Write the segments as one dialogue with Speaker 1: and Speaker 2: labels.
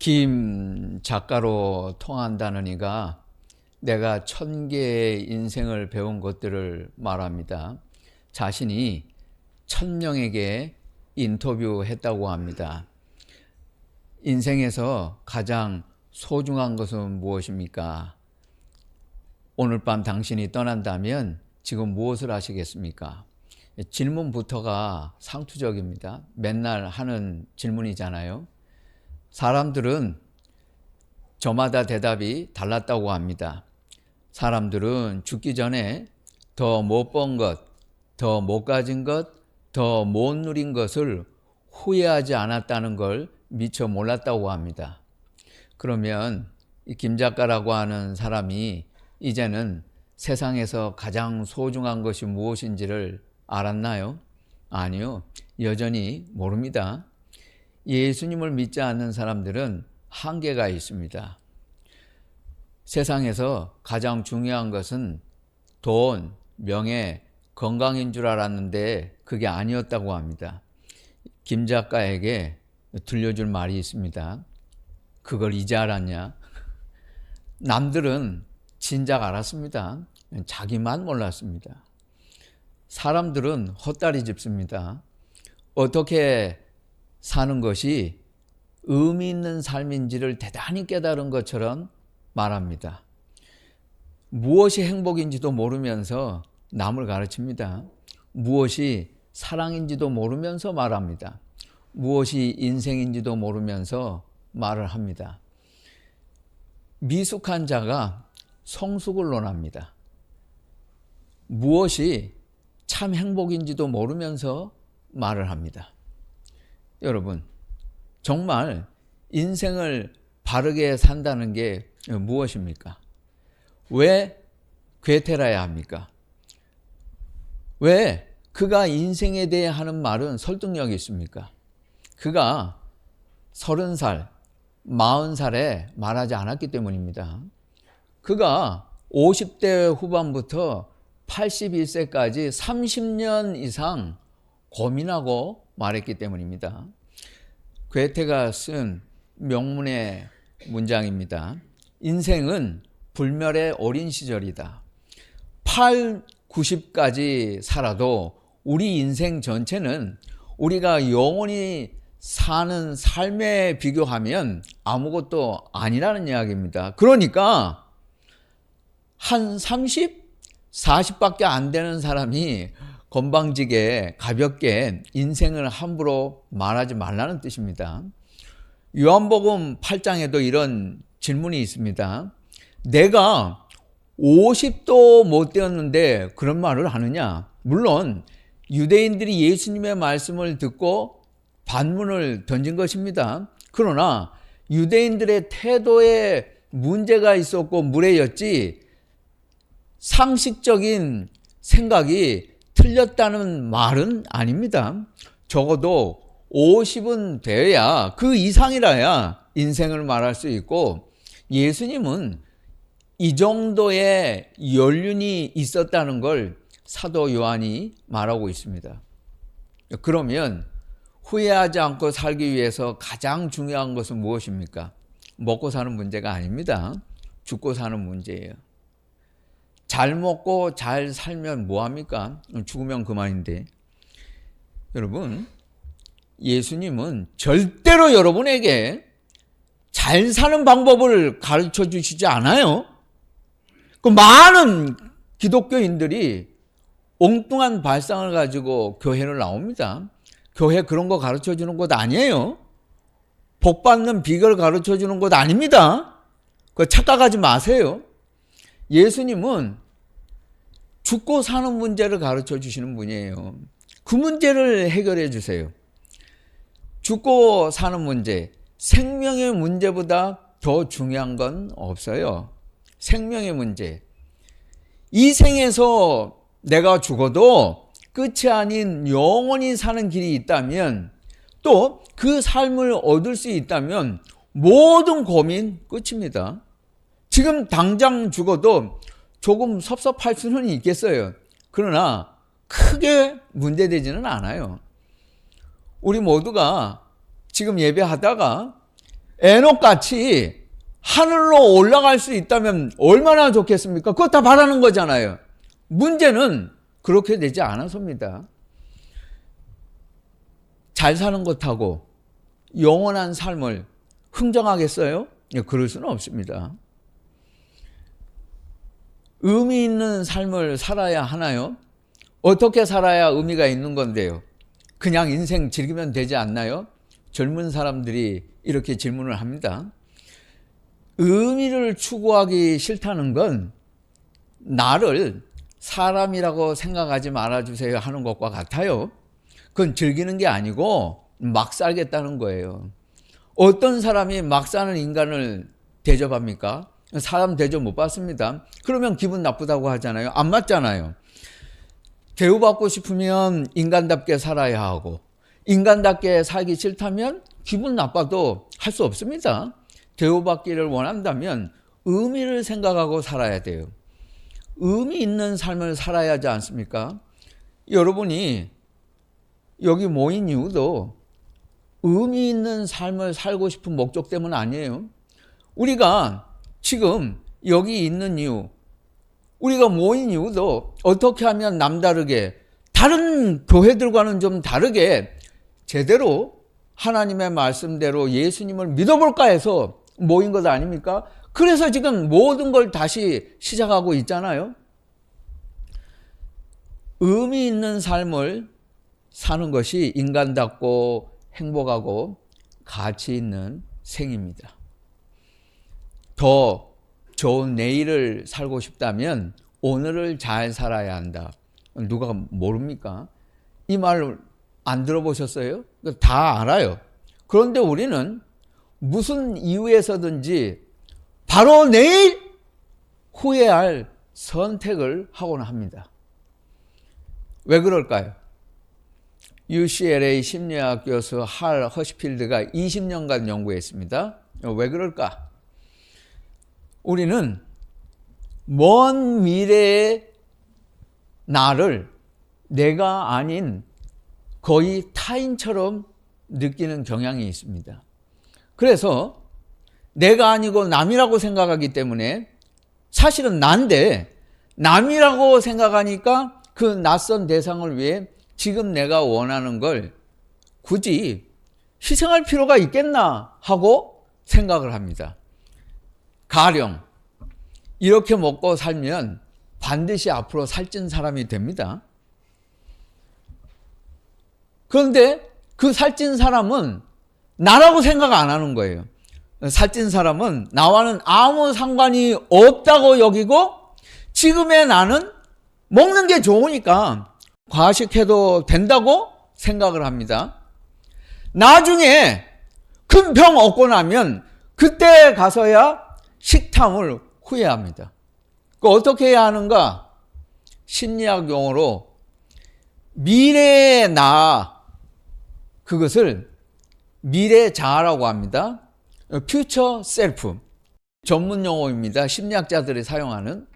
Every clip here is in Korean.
Speaker 1: 김 작가로 통한다는 이가 내가 1000개의 인생을 배운 것들을 말합니다. 자신이 1000명에게 인터뷰했다고 합니다. 인생에서 가장 소중한 것은 무엇입니까? 오늘 밤 당신이 떠난다면 지금 무엇을 하시겠습니까? 질문부터가 상투적입니다. 맨날 하는 질문이잖아요. 사람들은 저마다 대답이 달랐다고 합니다. 사람들은 죽기 전에 더 못 본 것, 더 못 가진 것, 더 못 누린 것을 후회하지 않았다는 걸 미처 몰랐다고 합니다. 그러면 이 김 작가라고 하는 사람이 이제는 세상에서 가장 소중한 것이 무엇인지를 알았나요? 아니요, 여전히 모릅니다. 예수님을 믿지 않는 사람들은 한계가 있습니다. 세상에서 가장 중요한 것은 돈, 명예, 건강인 줄 알았는데 그게 아니었다고 합니다. 김 작가에게 들려줄 말이 있습니다. 그걸 이제 알았냐? 남들은 진작 알았습니다. 자기만 몰랐습니다. 사람들은 헛다리 짚습니다. 어떻게 사는 것이 의미 있는 삶인지를 대단히 깨달은 것처럼 말합니다. 무엇이 행복인지도 모르면서 남을 가르칩니다. 무엇이 사랑인지도 모르면서 말합니다. 무엇이 인생인지도 모르면서 말을 합니다. 미숙한 자가 성숙을 논합니다. 무엇이 참 행복인지도 모르면서 말을 합니다. 여러분, 정말 인생을 바르게 산다는 게 무엇입니까? 왜 괴테라야 합니까? 왜 그가 인생에 대해 하는 말은 설득력이 있습니까? 그가 30살, 40살에 말하지 않았기 때문입니다. 그가 50대 후반부터 81세까지 30년 이상 고민하고 말했기 때문입니다. 괴테가 쓴 명문의 문장입니다. 인생은 불멸의 어린 시절이다. 90까지 살아도 우리 인생 전체는 우리가 영원히 사는 삶에 비교하면 아무것도 아니라는 이야기입니다. 그러니까 한 30, 40밖에 안 되는 사람이 건방지게 가볍게 인생을 함부로 말하지 말라는 뜻입니다. 요한복음 8장에도 이런 질문이 있습니다. 내가 50도 못 되었는데 그런 말을 하느냐? 물론 유대인들이 예수님의 말씀을 듣고 반문을 던진 것입니다. 그러나 유대인들의 태도에 문제가 있었고 무례였지 상식적인 생각이 틀렸다는 말은 아닙니다. 적어도 50은 되어야, 그 이상이라야 인생을 말할 수 있고, 예수님은 이 정도의 연륜이 있었다는 걸 사도 요한이 말하고 있습니다. 그러면 후회하지 않고 살기 위해서 가장 중요한 것은 무엇입니까? 먹고 사는 문제가 아닙니다. 죽고 사는 문제예요. 잘 먹고 잘 살면 뭐합니까? 죽으면 그만인데. 여러분, 예수님은 절대로 여러분에게 잘 사는 방법을 가르쳐 주시지 않아요. 그 많은 기독교인들이 엉뚱한 발상을 가지고 교회를 나옵니다. 교회 그런 거 가르쳐 주는 곳 아니에요. 복 받는 비결 가르쳐 주는 곳 아닙니다. 그거 착각하지 마세요. 예수님은 죽고 사는 문제를 가르쳐 주시는 분이에요. 그 문제를 해결해 주세요. 죽고 사는 문제, 생명의 문제보다 더 중요한 건 없어요. 생명의 문제. 이 생에서 내가 죽어도 끝이 아닌 영원히 사는 길이 있다면, 또 그 삶을 얻을 수 있다면 모든 고민 끝입니다. 지금 당장 죽어도 조금 섭섭할 수는 있겠어요. 그러나 크게 문제되지는 않아요. 우리 모두가 지금 예배하다가 에녹같이 하늘로 올라갈 수 있다면 얼마나 좋겠습니까? 그거 다 바라는 거잖아요. 문제는 그렇게 되지 않아서입니다. 잘 사는 것하고 영원한 삶을 흥정하겠어요? 그럴 수는 없습니다. 의미 있는 삶을 살아야 하나요? 어떻게 살아야 의미가 있는 건데요? 그냥 인생 즐기면 되지 않나요? 젊은 사람들이 이렇게 질문을 합니다. 의미를 추구하기 싫다는 건 나를 사람이라고 생각하지 말아주세요 하는 것과 같아요. 그건 즐기는 게 아니고 막 살겠다는 거예요. 어떤 사람이 막 사는 인간을 대접합니까? 사람 대접 못 받습니다. 그러면 기분 나쁘다고 하잖아요. 안 맞잖아요. 대우받고 싶으면 인간답게 살아야 하고, 인간답게 살기 싫다면 기분 나빠도 할 수 없습니다. 대우받기를 원한다면 의미를 생각하고 살아야 돼요. 의미 있는 삶을 살아야 하지 않습니까? 여러분이 여기 모인 이유도 의미 있는 삶을 살고 싶은 목적 때문 아니에요. 우리가 지금 여기 있는 이유, 우리가 모인 이유도 어떻게 하면 남다르게, 다른 교회들과는 좀 다르게 제대로 하나님의 말씀대로 예수님을 믿어볼까 해서 모인 것 아닙니까? 그래서 지금 모든 걸 다시 시작하고 있잖아요. 의미 있는 삶을 사는 것이 인간답고 행복하고 가치 있는 생입니다. 더 좋은 내일을 살고 싶다면 오늘을 잘 살아야 한다. 누가 모릅니까? 이 말 안 들어보셨어요? 다 알아요. 그런데 우리는 무슨 이유에서든지 바로 내일 후회할 선택을 하곤 합니다. 왜 그럴까요? UCLA 심리학 교수 할 허시필드가 20년간 연구했습니다. 왜 그럴까? 우리는 먼 미래의 나를 내가 아닌 거의 타인처럼 느끼는 경향이 있습니다. 그래서 내가 아니고 남이라고 생각하기 때문에 사실은 난데 남이라고 생각하니까 그 낯선 대상을 위해 지금 내가 원하는 걸 굳이 희생할 필요가 있겠나 하고 생각을 합니다. 가령 이렇게 먹고 살면 반드시 앞으로 살찐 사람이 됩니다. 그런데 그 살찐 사람은 나라고 생각 안 하는 거예요. 살찐 사람은 나와는 아무 상관이 없다고 여기고 지금의 나는 먹는 게 좋으니까 과식해도 된다고 생각을 합니다. 나중에 큰 병 얻고 나면 그때 가서야 식탐을 후회합니다. 어떻게 해야 하는가? 심리학 용어로 미래의 나, 그것을 미래 자아라고 합니다. Future Self, 전문 용어입니다. 심리학자들이 사용하는.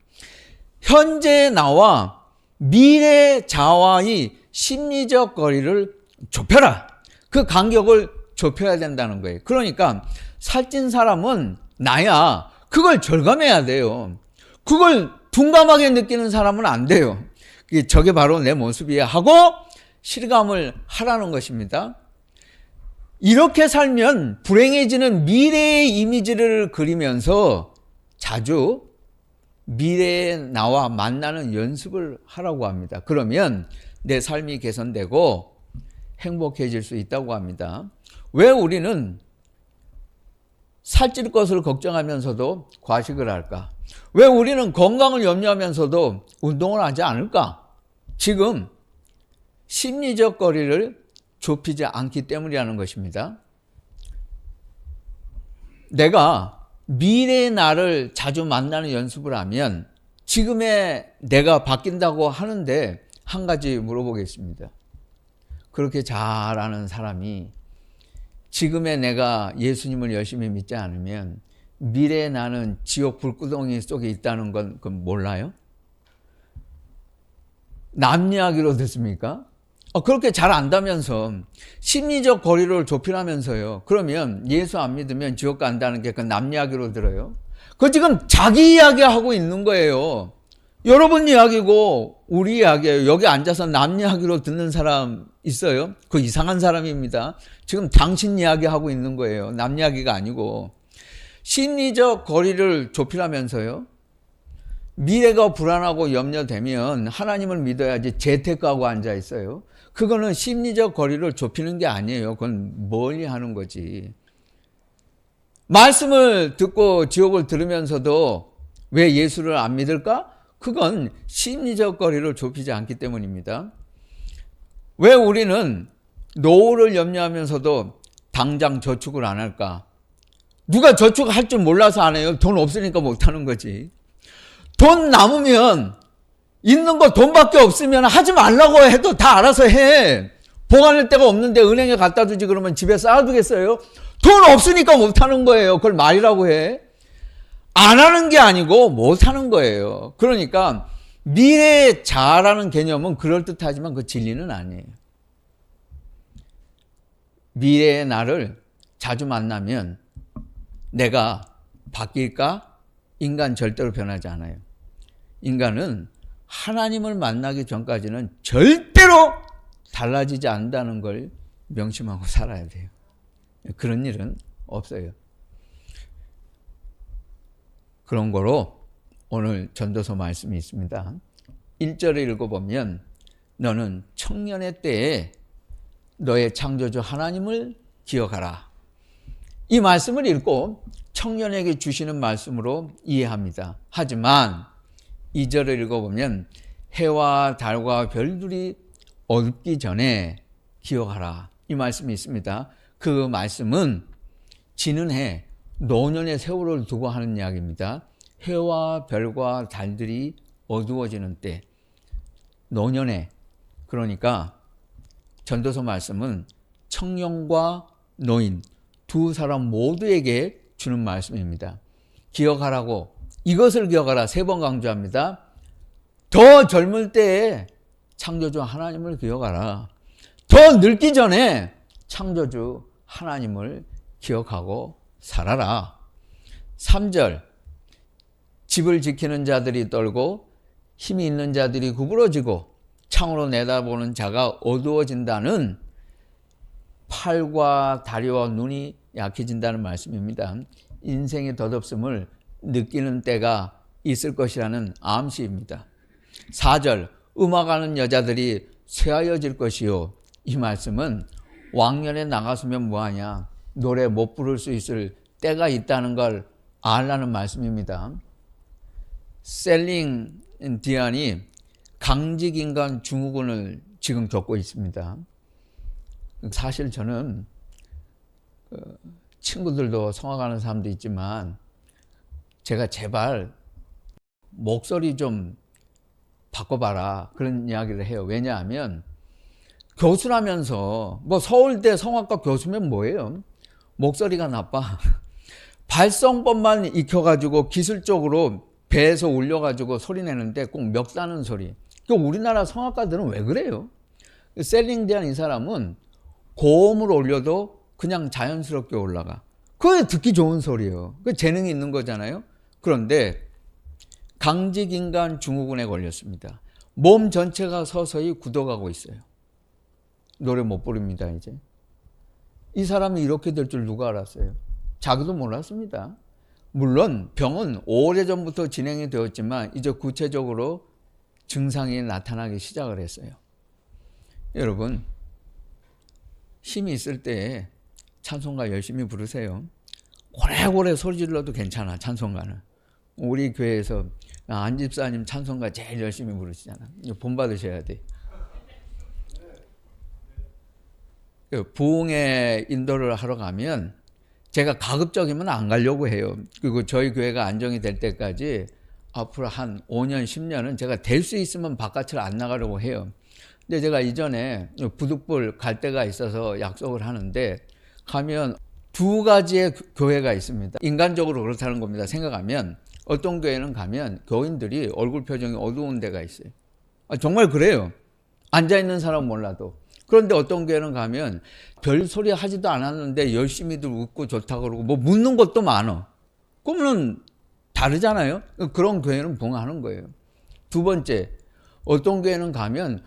Speaker 1: 현재 나와 미래 자아의 심리적 거리를 좁혀라. 그 간격을 좁혀야 된다는 거예요. 그러니까 살찐 사람은 나야. 그걸 절감해야 돼요. 그걸 둔감하게 느끼는 사람은 안 돼요. 저게 바로 내 모습이야 하고 실감을 하라는 것입니다. 이렇게 살면 불행해지는 미래의 이미지를 그리면서 자주 미래의 나와 만나는 연습을 하라고 합니다. 그러면 내 삶이 개선되고 행복해질 수 있다고 합니다. 왜 우리는 살찔 것을 걱정하면서도 과식을 할까? 왜 우리는 건강을 염려하면서도 운동을 하지 않을까? 지금 심리적 거리를 좁히지 않기 때문이라는 것입니다. 내가 미래의 나를 자주 만나는 연습을 하면 지금의 내가 바뀐다고 하는데 한 가지 물어보겠습니다. 그렇게 잘 아는 사람이 지금의 내가 예수님을 열심히 믿지 않으면 미래의 나는 지옥 불구덩이 속에 있다는 건 몰라요? 남 이야기로 듣습니까? 그렇게 잘 안다면서 심리적 거리를 좁히라면서요. 그러면 예수 안 믿으면 지옥 간다는 게 그 남 이야기로 들어요. 그 지금 자기 이야기하고 있는 거예요. 여러분 이야기고 우리 이야기예요. 여기 앉아서 남 이야기로 듣는 사람 있어요? 그 이상한 사람입니다. 지금 당신 이야기하고 있는 거예요. 남 이야기가 아니고. 심리적 거리를 좁히라면서요. 미래가 불안하고 염려되면 하나님을 믿어야지 재테크하고 앉아 있어요. 그거는 심리적 거리를 좁히는 게 아니에요. 그건 멀리 하는 거지. 말씀을 듣고 지옥을 들으면서도 왜 예수를 안 믿을까? 그건 심리적 거리를 좁히지 않기 때문입니다. 왜 우리는 노후를 염려하면서도 당장 저축을 안 할까? 누가 저축할 줄 몰라서 안 해요. 돈 없으니까 못 하는 거지. 돈 남으면 있는 거 돈밖에 없으면 하지 말라고 해도 다 알아서 해. 보관할 데가 없는데 은행에 갖다 두지 그러면 집에 쌓아두겠어요? 돈 없으니까 못 하는 거예요. 그걸 말이라고 해. 안 하는 게 아니고 못 하는 거예요. 그러니까 미래에 잘하는 개념은 그럴듯하지만 그 진리는 아니에요. 미래의 나를 자주 만나면 내가 바뀔까? 인간 절대로 변하지 않아요. 인간은 하나님을 만나기 전까지는 절대로 달라지지 않는다는 걸 명심하고 살아야 돼요. 그런 일은 없어요. 그런 거로 오늘 전도서 말씀이 있습니다. 1절을 읽어보면 너는 청년의 때에 너의 창조주 하나님을 기억하라. 이 말씀을 읽고 청년에게 주시는 말씀으로 이해합니다. 하지만 2절을 읽어보면 해와 달과 별들이 어둡기 전에 기억하라. 이 말씀이 있습니다. 그 말씀은 지는 해 노년의 세월을 두고 하는 이야기입니다. 해와 별과 달들이 어두워지는 때 노년에, 그러니까 전도서 말씀은 청년과 노인 두 사람 모두에게 주는 말씀입니다. 기억하라고, 이것을 기억하라 3번 강조합니다. 더 젊을 때에 창조주 하나님을 기억하라. 더 늙기 전에 창조주 하나님을 기억하고 살아라. 3절 집을 지키는 자들이 떨고 힘이 있는 자들이 구부러지고 창으로 내다보는 자가 어두워진다는, 팔과 다리와 눈이 약해진다는 말씀입니다. 인생의 덧없음을 느끼는 때가 있을 것이라는 암시입니다. 4절 음악하는 여자들이 쇠하여질 것이요. 이 말씀은 왕년에 나갔으면 뭐하냐, 노래 못 부를 수 있을 때가 있다는 걸 알라는 말씀입니다. 셀링 디안이 강직인간 증후군을 지금 겪고 있습니다. 사실 저는 친구들도 성악하는 사람도 있지만 제가 제발 목소리 좀 바꿔봐라 그런 이야기를 해요. 왜냐하면 교수라면서 뭐 서울대 성악과 교수면 뭐예요? 목소리가 나빠. 발성법만 익혀가지고 기술적으로 배에서 올려가지고 소리 내는데 꼭 멱다는 소리. 우리나라 성악가들은 왜 그래요? 셀링디안 이 사람은 고음을 올려도 그냥 자연스럽게 올라가. 그게 듣기 좋은 소리예요. 그 재능이 있는 거잖아요. 그런데 강직인간 증후군에 걸렸습니다. 몸 전체가 서서히 굳어가고 있어요. 노래 못 부릅니다, 이제. 이 사람이 이렇게 될 줄 누가 알았어요? 자기도 몰랐습니다. 물론 병은 오래전부터 진행이 되었지만 이제 구체적으로 증상이 나타나기 시작을 했어요. 여러분, 힘이 있을 때 찬송가 열심히 부르세요. 오래오래 소리 질러도 괜찮아, 찬송가는. 우리 교회에서 안 집사님 찬송가 제일 열심히 부르시잖아. 본 받으셔야 돼. 부흥회 인도를 하러 가면 제가 가급적이면 안 가려고 해요. 그리고 저희 교회가 안정이 될 때까지 앞으로 한 5년, 10년은 제가 될 수 있으면 바깥을 안 나가려고 해요. 근데 제가 이전에 부득불 갈 데가 있어서 약속을 하는데 가면 두 가지의 교회가 있습니다. 인간적으로 그렇다는 겁니다. 생각하면 어떤 교회는 가면 교인들이 얼굴 표정이 어두운 데가 있어요. 정말 그래요. 앉아있는 사람은 몰라도. 그런데 어떤 교회는 가면 별 소리 하지도 않았는데 열심히들 웃고 좋다고 그러고 뭐 묻는 것도 많아. 그러면 다르잖아요. 그런 교회는 부흥하는 거예요. 두 번째, 어떤 교회는 가면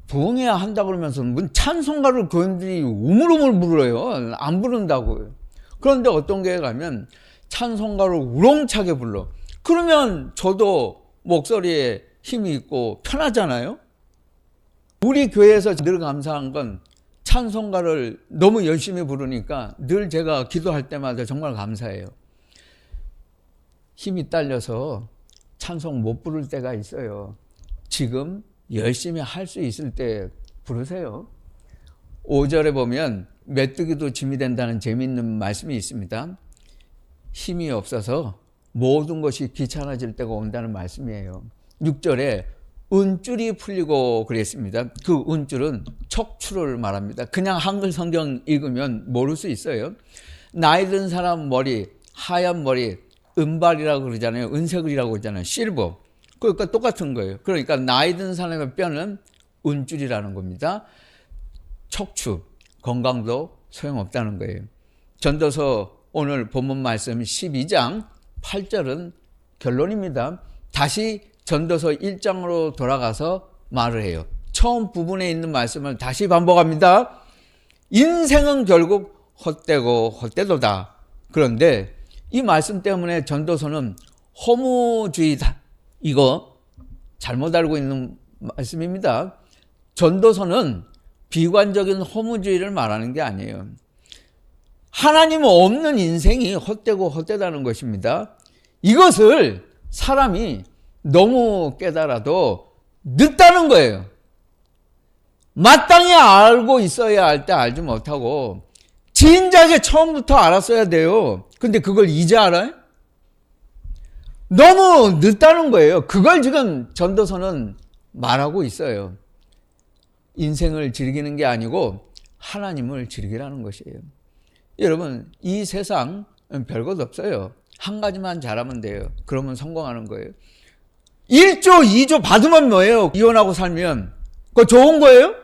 Speaker 1: 부흥해야 한다 그러면서 찬송가를 교인들이 우물우물 부르요. 안 부른다고요. 그런데 어떤 교회 가면 찬송가를 우렁차게 불러. 그러면 저도 목소리에 힘이 있고 편하잖아요. 우리 교회에서 늘 감사한 건 찬송가를 너무 열심히 부르니까 늘 제가 기도할 때마다 정말 감사해요. 힘이 딸려서 찬송 못 부를 때가 있어요. 지금 열심히 할 수 있을 때 부르세요. 5절에 보면 메뚜기도 짐이 된다는 재미있는 말씀이 있습니다. 힘이 없어서 모든 것이 귀찮아질 때가 온다는 말씀이에요. 6절에 은줄이 풀리고 그랬습니다. 그 은줄은 척추를 말합니다. 그냥 한글 성경 읽으면 모를 수 있어요. 나이 든 사람 머리, 하얀 머리, 은발이라고 그러잖아요. 은색이라고 그러잖아요. 실버. 그러니까 똑같은 거예요. 그러니까 나이 든 사람의 뼈는 은줄이라는 겁니다. 척추, 건강도 소용없다는 거예요. 전도서 오늘 본문 말씀 12장 8절은 결론입니다. 다시 전도서 1장으로 돌아가서 말을 해요. 처음 부분에 있는 말씀을 다시 반복합니다. 인생은 결국 헛되고 헛되도다. 그런데 이 말씀 때문에 전도서는 허무주의다. 이거 잘못 알고 있는 말씀입니다. 전도서는 비관적인 허무주의를 말하는 게 아니에요. 하나님 없는 인생이 헛되고 헛되다는 것입니다. 이것을 사람이 너무 깨달아도 늦다는 거예요. 마땅히 알고 있어야 할 때 알지 못하고 진작에 처음부터 알았어야 돼요. 근데 그걸 이제 알아요? 너무 늦다는 거예요. 그걸 지금 전도서는 말하고 있어요. 인생을 즐기는 게 아니고 하나님을 즐기라는 것이에요. 여러분, 이 세상 별것 없어요. 한 가지만 잘하면 돼요. 그러면 성공하는 거예요. 1조, 2조 받으면 뭐예요? 이혼하고 살면. 그거 좋은 거예요?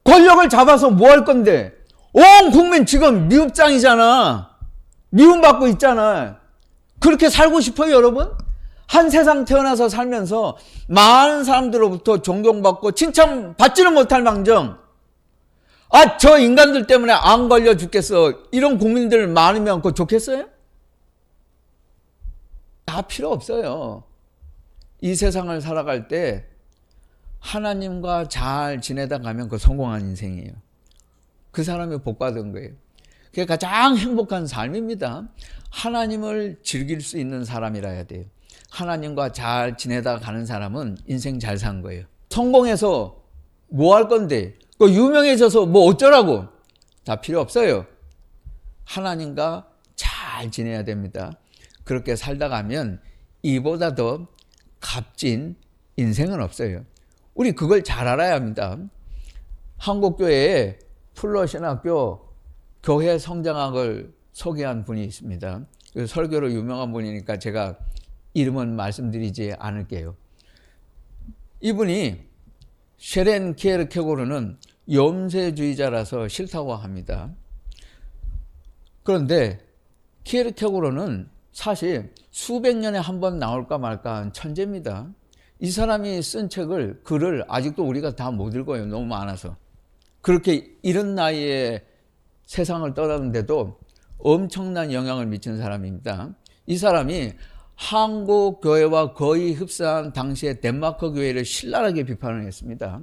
Speaker 1: 권력을 잡아서 뭐 할 건데? 온 국민 지금 미움장이잖아. 미움받고 있잖아. 그렇게 살고 싶어요, 여러분? 한 세상 태어나서 살면서 많은 사람들로부터 존경받고 칭찬받지는 못할 망정, 저 인간들 때문에 안 걸려 죽겠어, 이런 국민들 많으면 그거 좋겠어요? 다 필요 없어요. 이 세상을 살아갈 때 하나님과 잘 지내다 가면 그 성공한 인생이에요. 그 사람이 복받은 거예요. 그게 가장 행복한 삶입니다. 하나님을 즐길 수 있는 사람이라 해야 돼요. 하나님과 잘 지내다 가는 사람은 인생 잘 산 거예요. 성공해서 뭐 할 건데, 유명해져서 뭐 어쩌라고, 다 필요 없어요. 하나님과 잘 지내야 됩니다. 그렇게 살다 가면 이보다 더 값진 인생은 없어요. 우리 그걸 잘 알아야 합니다. 한국교회에 풀러신학교 교회 성장학을 소개한 분이 있습니다. 설교로 유명한 분이니까 제가 이름은 말씀드리지 않을게요. 이분이 쉐렌 키에르케고르는 염세주의자라서 싫다고 합니다. 그런데 키에르케고르는 사실 수백 년에 한 번 나올까 말까 한 천재입니다. 이 사람이 쓴 글을 아직도 우리가 다 못 읽어요. 너무 많아서. 그렇게 이런 나이에 세상을 떠나는데도 엄청난 영향을 미친 사람입니다. 이 사람이 한국 교회와 거의 흡사한 당시의 덴마크 교회를 신랄하게 비판을 했습니다.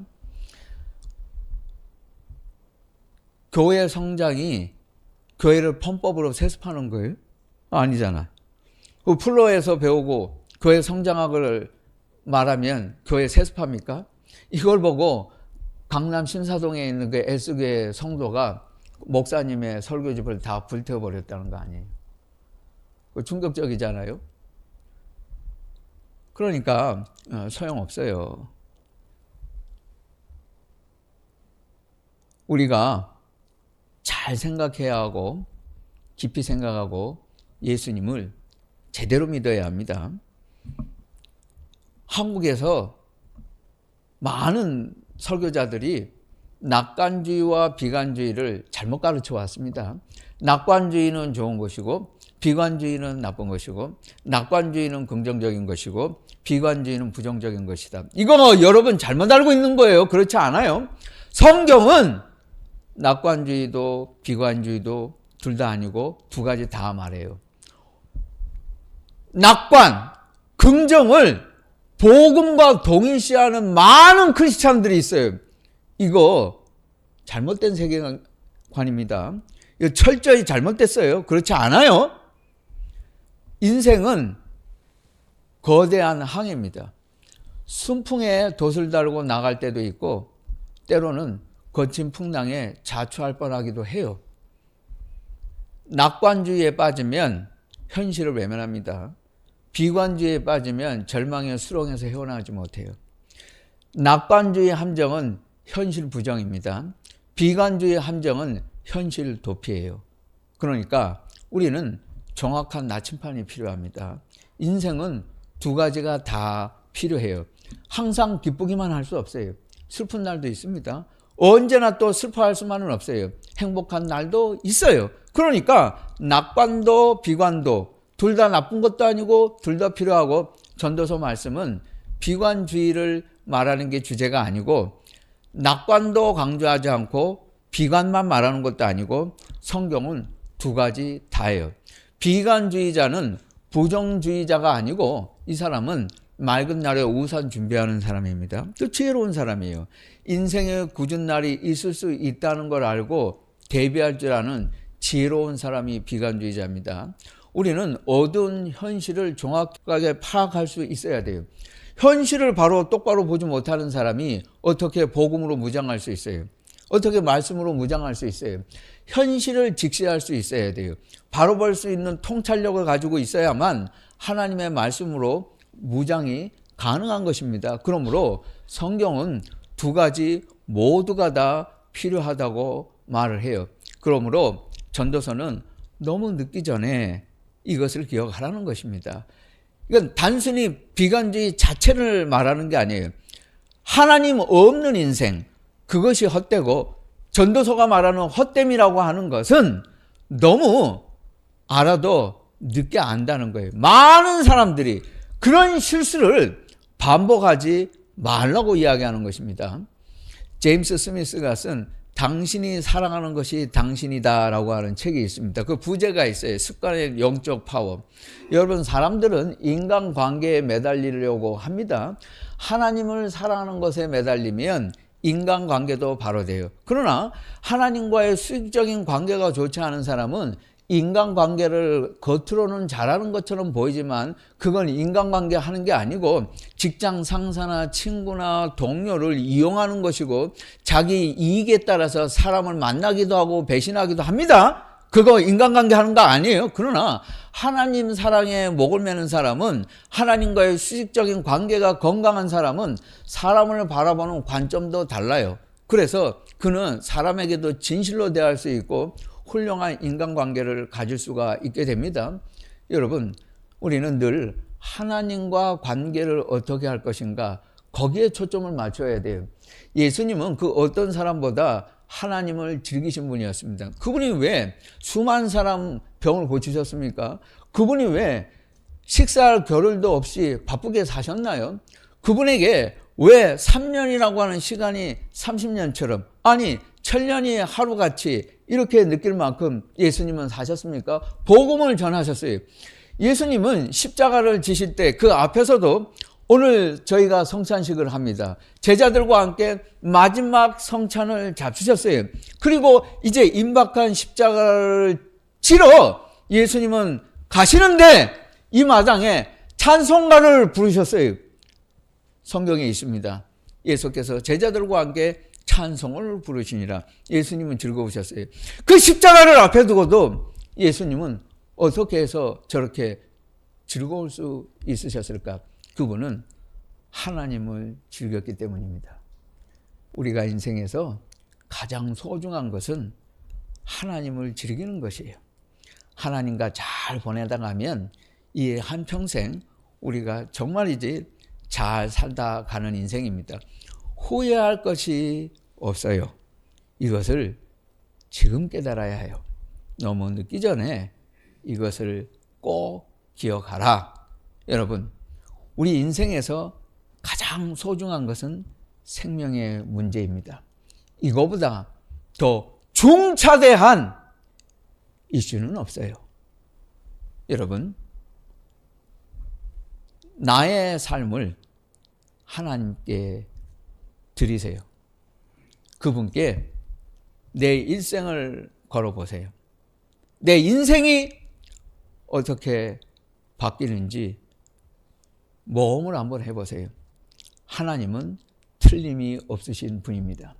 Speaker 1: 교회 성장이 교회를 편법으로 세습하는 거예요? 아니잖아. 그 플로에서 배우고 교회 성장학을 말하면 교회 세습합니까? 이걸 보고 강남 신사동에 있는 그 S교회 성도가 목사님의 설교집을 다 불태워버렸다는 거 아니에요? 충격적이잖아요. 그러니까 소용없어요. 우리가 잘 생각해야 하고 깊이 생각하고 예수님을 제대로 믿어야 합니다. 한국에서 많은 설교자들이 낙관주의와 비관주의를 잘못 가르쳐 왔습니다. 낙관주의는 좋은 것이고 비관주의는 나쁜 것이고 낙관주의는 긍정적인 것이고 비관주의는 부정적인 것이다. 이거 여러분 잘못 알고 있는 거예요. 그렇지 않아요. 성경은 낙관주의도 비관주의도 둘 다 아니고 두 가지 다 말해요. 낙관, 긍정을 복음과 동일시하는 많은 크리스찬들이 있어요. 이거 잘못된 세계관입니다. 이거 철저히 잘못됐어요. 그렇지 않아요. 인생은 거대한 항해입니다. 순풍에 돛을 달고 나갈 때도 있고 때로는 거친 풍랑에 자초할 뻔하기도 해요. 낙관주의에 빠지면 현실을 외면합니다. 비관주의에 빠지면 절망의 수렁에서 헤어나오지 못해요. 낙관주의 함정은 현실 부정입니다. 비관주의 함정은 현실 도피예요. 그러니까 우리는 정확한 나침판이 필요합니다. 인생은 두 가지가 다 필요해요. 항상 기쁘기만 할 수 없어요. 슬픈 날도 있습니다. 언제나 또 슬퍼할 수만은 없어요. 행복한 날도 있어요. 그러니까 낙관도 비관도 둘 다 나쁜 것도 아니고 둘 다 필요하고 전도서 말씀은 비관주의를 말하는 게 주제가 아니고 낙관도 강조하지 않고 비관만 말하는 것도 아니고 성경은 두 가지 다예요. 비관주의자는 부정주의자가 아니고 이 사람은 맑은 날에 우산 준비하는 사람입니다. 또 지혜로운 사람이에요. 인생의 굳은 날이 있을 수 있다는 걸 알고 대비할 줄 아는 지혜로운 사람이 비관주의자입니다. 우리는 어두운 현실을 정확하게 파악할 수 있어야 돼요. 현실을 바로 똑바로 보지 못하는 사람이 어떻게 복음으로 무장할 수 있어요? 어떻게 말씀으로 무장할 수 있어요? 현실을 직시할 수 있어야 돼요. 바로 볼 수 있는 통찰력을 가지고 있어야만 하나님의 말씀으로 무장이 가능한 것입니다. 그러므로 성경은 두 가지 모두가 다 필요하다고 말을 해요. 그러므로 전도서는 너무 늦기 전에 이것을 기억하라는 것입니다. 이건 단순히 비관주의 자체를 말하는 게 아니에요. 하나님 없는 인생, 그것이 헛되고 전도서가 말하는 헛됨이라고 하는 것은 너무 알아도 늦게 안다는 거예요. 많은 사람들이 그런 실수를 반복하지 말라고 이야기하는 것입니다. 제임스 스미스가 쓴 당신이 사랑하는 것이 당신이다라고 하는 책이 있습니다. 그 부제가 있어요. 습관의 영적 파워. 여러분, 사람들은 인간관계에 매달리려고 합니다. 하나님을 사랑하는 것에 매달리면 인간관계도 바로 돼요. 그러나 하나님과의 수직적인 관계가 좋지 않은 사람은 인간관계를 겉으로는 잘하는 것처럼 보이지만 그건 인간관계 하는 게 아니고 직장 상사나 친구나 동료를 이용하는 것이고 자기 이익에 따라서 사람을 만나기도 하고 배신하기도 합니다. 그거 인간관계 하는 거 아니에요. 그러나 하나님 사랑에 목을 매는 사람은, 하나님과의 수직적인 관계가 건강한 사람은 사람을 바라보는 관점도 달라요. 그래서 그는 사람에게도 진실로 대할 수 있고 훌륭한 인간관계를 가질 수가 있게 됩니다. 여러분, 우리는 늘 하나님과 관계를 어떻게 할 것인가, 거기에 초점을 맞춰야 돼요. 예수님은 그 어떤 사람보다 하나님을 즐기신 분이었습니다. 그분이 왜 수많은 사람 병을 고치셨습니까? 그분이 왜 식사할 겨를도 없이 바쁘게 사셨나요? 그분에게 왜 3년이라고 하는 시간이 30년처럼, 아니 1000년이 하루같이 이렇게 느낄 만큼 예수님은 사셨습니까? 복음을 전하셨어요. 예수님은 십자가를 지실 때 그 앞에서도 오늘 저희가 성찬식을 합니다. 제자들과 함께 마지막 성찬을 잡수셨어요. 그리고 이제 임박한 십자가를 지러 예수님은 가시는데 이 마당에 찬송가를 부르셨어요. 성경에 있습니다. 예수께서 제자들과 함께 찬송을 부르시니라. 예수님은 즐거우셨어요. 그 십자가를 앞에 두고도 예수님은 어떻게 해서 저렇게 즐거울 수 있으셨을까? 그분은 하나님을 즐겼기 때문입니다. 우리가 인생에서 가장 소중한 것은 하나님을 즐기는 것이에요. 하나님과 잘 보내다 가면 이 한평생 우리가 정말이지 잘 살다 가는 인생입니다. 후회할 것이 없어요. 이것을 지금 깨달아야 해요. 너무 늦기 전에 이것을 꼭 기억하라. 여러분, 우리 인생에서 가장 소중한 것은 생명의 문제입니다. 이거보다 더 중차대한 이슈는 없어요. 여러분, 나의 삶을 하나님께 드리세요. 그분께 내 일생을 걸어보세요. 내 인생이 어떻게 바뀌는지 모험을 한번 해보세요. 하나님은 틀림이 없으신 분입니다.